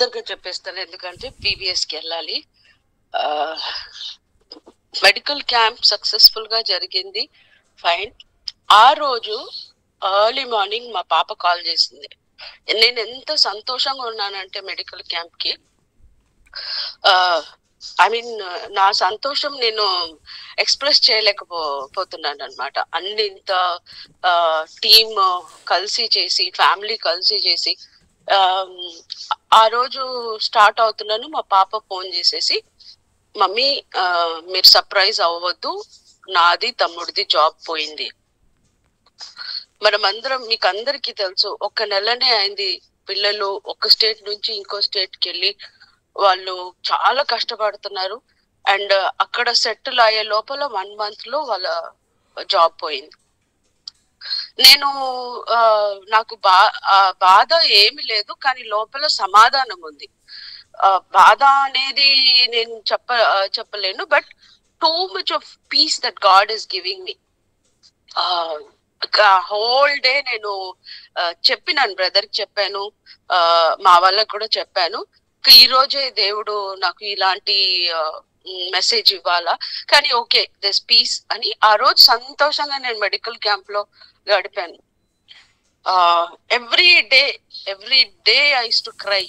తొందరగా చెప్పేస్తాను, ఎందుకంటే పీవీఎస్ కి వెళ్ళాలి. మెడికల్ క్యాంప్ సక్సెస్ఫుల్ గా జరిగింది, ఫైన్. ఆ రోజు ఎర్లీ మార్నింగ్ మా పాప కాల్ చేసింది. నేను ఎంత సంతోషంగా ఉన్నానంటే మెడికల్ క్యాంప్ కి, ఐ మీన్ నా సంతోషం నేను ఎక్స్ప్రెస్ చేయలేకపోతున్నాను అనమాట. అన్ని ఇంత టీమ్ కలిసి చేసి, ఫ్యామిలీ కలిసి చేసి, ఆ రోజు స్టార్ట్ అవుతున్నాను. మా పాప ఫోన్ చేసేసి, మమ్మీ మీరు సర్ప్రైజ్ అవ్వద్దు, నాది తమ్ముడిది జాబ్ పోయింది. మనమందరం, మీకు అందరికీ తెలుసు, ఒక నెలనే అయింది పిల్లలు ఒక స్టేట్ నుంచి ఇంకో స్టేట్ కి వెళ్ళి వాళ్ళు చాలా కష్టపడుతున్నారు. అండ్ అక్కడ సెటిల్ అయ్యే లోపల 1 month లో వాళ్ళ జాబ్ పోయింది. నేను నాకు బాధ ఏమి లేదు, కానీ లోపల సమాధానం ఉంది. బాధ అనేది నేను చెప్పలేను, but too much of peace that God is giving me. Whole day నేను చెప్పినాను, బ్రదర్ కి చెప్పాను, మా వాళ్ళకి కూడా చెప్పాను. ఈ రోజే దేవుడు నాకు ఇలాంటి మెసేజ్ ఇవ్వాలా, కానీ ఓకే దిస్ పీస్ అని ఆ రోజు సంతోషంగా నేను మెడికల్ క్యాంప్ లో గడిపాను. Every day I use to cry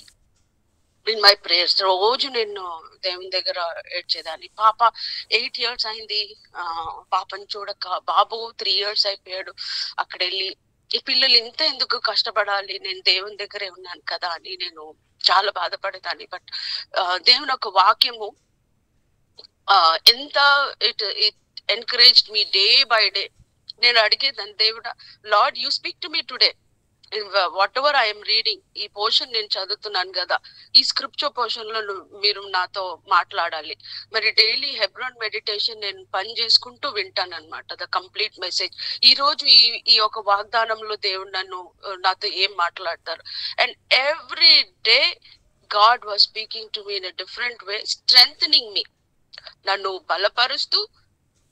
in my prayers. రోజు నేను దేవుని దగ్గర ఏడ్చేదాన్ని. పాప 8 years అయింది, పాపని చూడక. బాబు 3 years అయిపోయాడు అక్కడ వెళ్ళి. ఈ పిల్లలు ఇంత ఎందుకు కష్టపడాలి, నేను దేవుని దగ్గరే ఉన్నాను కదా అని నేను చాలా బాధపడేదాన్ని. బట్ దేవుని ఒక వాక్యము ఎంత it encouraged me day by day. నేను అడిగేదాన్ని, దేవుడా, lord you speak to me today, what ever I'm reading. ఈ పోర్షన్ నేను చదువుతున్నాను కదా, ఈ స్క్రిప్చర్ పోర్షన్ లో మీరు నాతో మాట్లాడాలి. మరి డైలీ హెబ్రోన్ మెడిటేషన్ నేను పని చేసుకుంటూ వింటాను అనమాట, ద కంప్లీట్ మెసేజ్. ఈ రోజు ఈ ఒక వాగ్దానంలో దేవుడు నాతో ఏం మాట్లాడతారు. And every day God was speaking to me in a different way, strengthening me. నన్ను బలపరుస్తూ,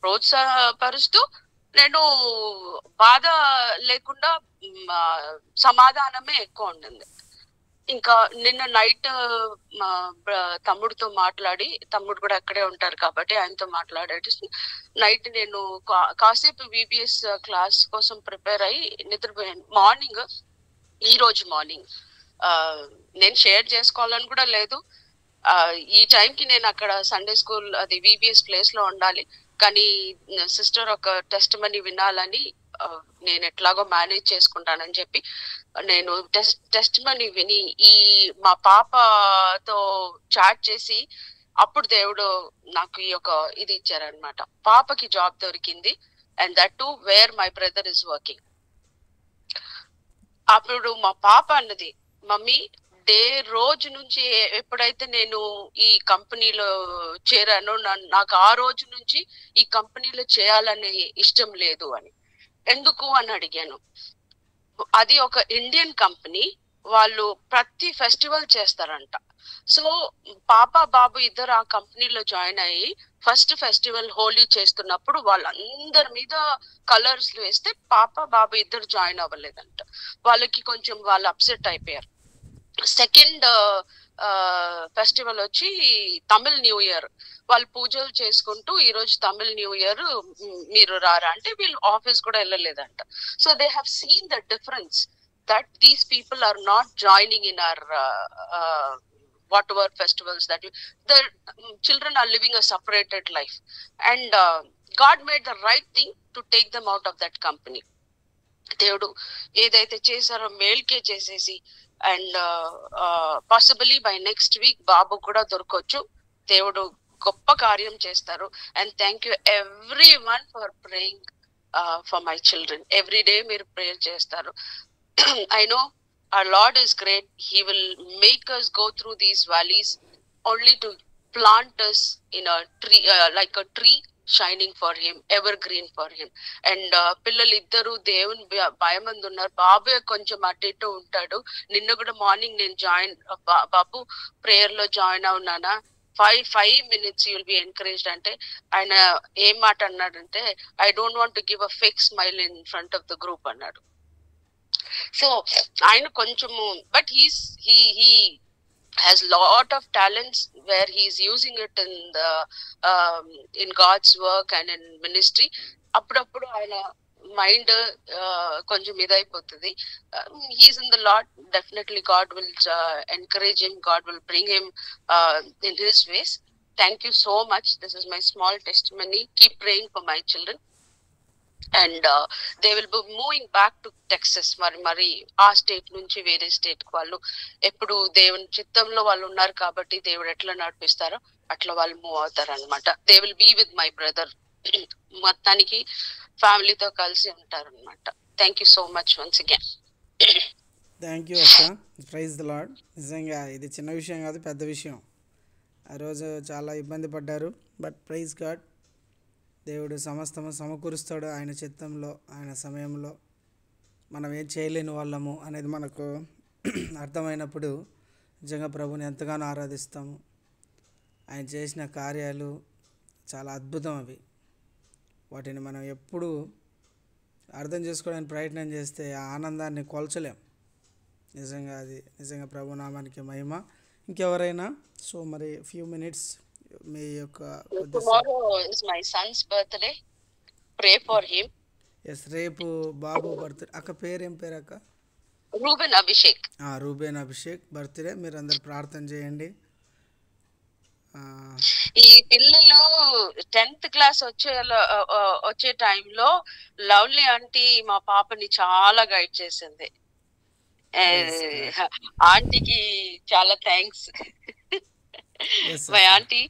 ప్రోత్సాహపరుస్తూ, నేను బాధ లేకుండా సమాధానమే ఎక్కువ ఉండింది. ఇంకా నిన్న నైట్ మా తమ్ముడితో మాట్లాడి, తమ్ముడు కూడా అక్కడే ఉంటారు కాబట్టి ఆయనతో మాట్లాడేసి నైట్ నేను కాసేపు విబిఎస్ క్లాస్ కోసం ప్రిపేర్ అయ్యి నిద్రపోయాను. ఈ రోజు మార్నింగ్ నేను షేర్ చేసుకోవాలని కూడా లేదు. ఈ టైంకి నేను అక్కడ సండే స్కూల్, అది విబిఎస్ ప్లేస్ లో ఉండాలి, కానీ సిస్టర్ ఒక టెస్ట్ మనీ వినాలని నేను ఎట్లాగో మేనేజ్ చేసుకుంటానని చెప్పి నేను టెస్ట్ మనీ విని మా పాపతో చాట్ చేసి, అప్పుడు దేవుడు నాకు ఈ యొక్క ఇది ఇచ్చారనమాట. పాపకి జాబ్ దొరికింది, and that too where my brother is working. అప్పుడు మా పాప అన్నది, మమ్మీ రోజు నుంచి ఎప్పుడైతే నేను ఈ కంపెనీలో చేరానో నాకు ఆ రోజు నుంచి ఈ కంపెనీలో చేయాలనే ఇష్టం లేదు అని. ఎందుకు అని అడిగాను. అది ఒక ఇండియన్ కంపెనీ, వాళ్ళు ప్రతి ఫెస్టివల్ చేస్తారంట. సో పాప బాబు ఇద్దరు ఆ కంపెనీలో జాయిన్ అయ్యి ఫస్ట్ ఫెస్టివల్ హోలీ చేస్తున్నప్పుడు వాళ్ళందరి మీద కలర్స్ వేస్తే పాప బాబు ఇద్దరు జాయిన్ అవ్వలేదంట. వాళ్ళకి కొంచెం వాళ్ళు అప్సెట్ అయిపోయారు. సెకండ్ ఫెస్టివల్ వచ్చి తమిళ్ న్యూ ఇయర్. వాళ్ళు పూజలు చేసుకుంటూ, ఈ రోజు తమిళ్ న్యూ ఇయర్, మీరు రారా అంటే వీళ్ళు ఆఫీస్ కూడా వెళ్ళలేదంట. So they have seen the difference that these people are not joining in our whatever festivals that the children are living a separated life, and God made the right thing to take them out of that company. దేవుడు ఏదైతే చేశారో మేల్కే చేసేసి, and possibly by next week బాబు కూడా దొరకొచ్చు. దేవుడు గొప్ప కార్యం చేస్తారు. And thank you everyone for praying for my children. Every day మీరు ప్రేయర్ చేస్తారు. I know our Lord is great. He will make us go through these valleys only to plant us in a tree, like a tree shining for him, evergreen for him. And పిల్లలు ఇద్దరు దేవుని భయమంది ఉన్నారు. బాబే కొంచెం అటు ఇటు ఉంటాడు. నిన్న కూడా మార్నింగ్ నేను బాబు ప్రేయర్ లో join అవునానా, 5 minutes you will be encouraged అంటే ఆయన ఏం మాట అన్నాడంటే, I don't want to give a fake smile in front of the group అన్నాడు. సో ఆయన కొంచెము, but has lot of talents where he is using it in God's work and in ministry. అప్పుడప్పుడు ఆయన మైండ్ కొంచెం ఇదైపోతుంది. He's in the lot, definitely God will encourage him, God will bring him in his ways. Thank you so much. This is my small testimony. Keep praying for my children and they will be moving back to Texas. మరి ఆ state నుంచి వేరే state కి వాళ్ళు ఎప్పుడు దేవుని చిత్తంలో వాళ్ళు ఉన్నారు కాబట్టి దేవుడు ఎట్లా నడిపిస్తారో అట్లా వాళ్ళు మూవ్ అవుతారు అనమాట. They will be with my brother. మొత్తానికి ఫ్యామిలీతో కలిసి ఉంటారు అనమాట. Thank you so much once again. Thank you అక్క. Praise the Lord. నిజంగా ఇది చిన్న విషయం కాదు, పెద్ద విషయం. ఆ రోజు చాలా ఇబ్బంది పడ్డారు, బట్ ప్రైజ్ గాడ్, దేవుడు సమస్తము సమకూరుస్తాడు ఆయన చిత్తంలో, ఆయన సమయంలో. మనం ఏం చేయలేని వాళ్ళము అనేది మనకు అర్థమైనప్పుడు నిజంగా ప్రభుని ఎంతగానో ఆరాధిస్తాము. ఆయన చేసిన కార్యాలు చాలా అద్భుతం. అవి వాటిని మనం ఎప్పుడు అర్థం చేసుకోవడానికి ప్రయత్నం చేస్తే ఆ ఆనందాన్ని కొల్చలేం. నిజంగా అది నిజంగా ప్రభునామానికి మహిమ. ఇంకెవరైనా సో మరి ఫ్యూ మినిట్స్ మీ యొక్క tomorrow is my son's birthday. Pray for him. Yes, రేపు బాబు బర్త్డే. అక్క పేరు ఏం పేరు అక్క? Reuben Abhishek. Reuben Abhishek birthday. మీరు అందరు ప్రార్థన చేయండి. ఈ పిల్లలు 10th క్లాస్ వచ్చే టైంలో లవ్లీ ఆంటీ మా పాపని చాలా గైడ్ చేసింది. ఆంటీకి చాలా థ్యాంక్స్. మై ఆంటీ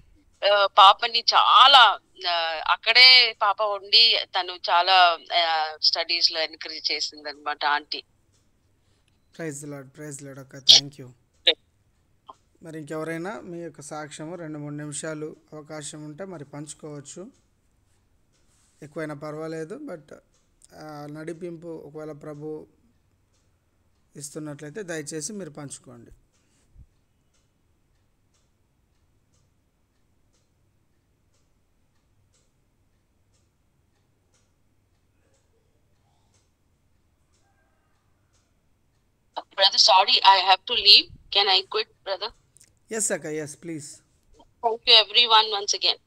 పాపని చాలా అక్కడే పాప ఉండి తను చాలా స్టడీస్ లో ఎంకరేజ్ చేసింది అనమాట aunty. Praise Lord, praise Lord అక్క. Thank you. మరి ఇంకెవరైనా మీ యొక్క సాక్ష్యము 2-3 నిమిషాలు అవకాశం ఉంటే మరి పంచుకోవచ్చు. ఎక్కువైనా పర్వాలేదు, బట్ నడిపింపు ఒకవేళ ప్రభు ఇస్తున్నట్లయితే దయచేసి మీరు పంచుకోండి. Brother, sorry, I have to leave. Can I quit, brother? Yes, Akka. Yes, please. Thank you, everyone, once again.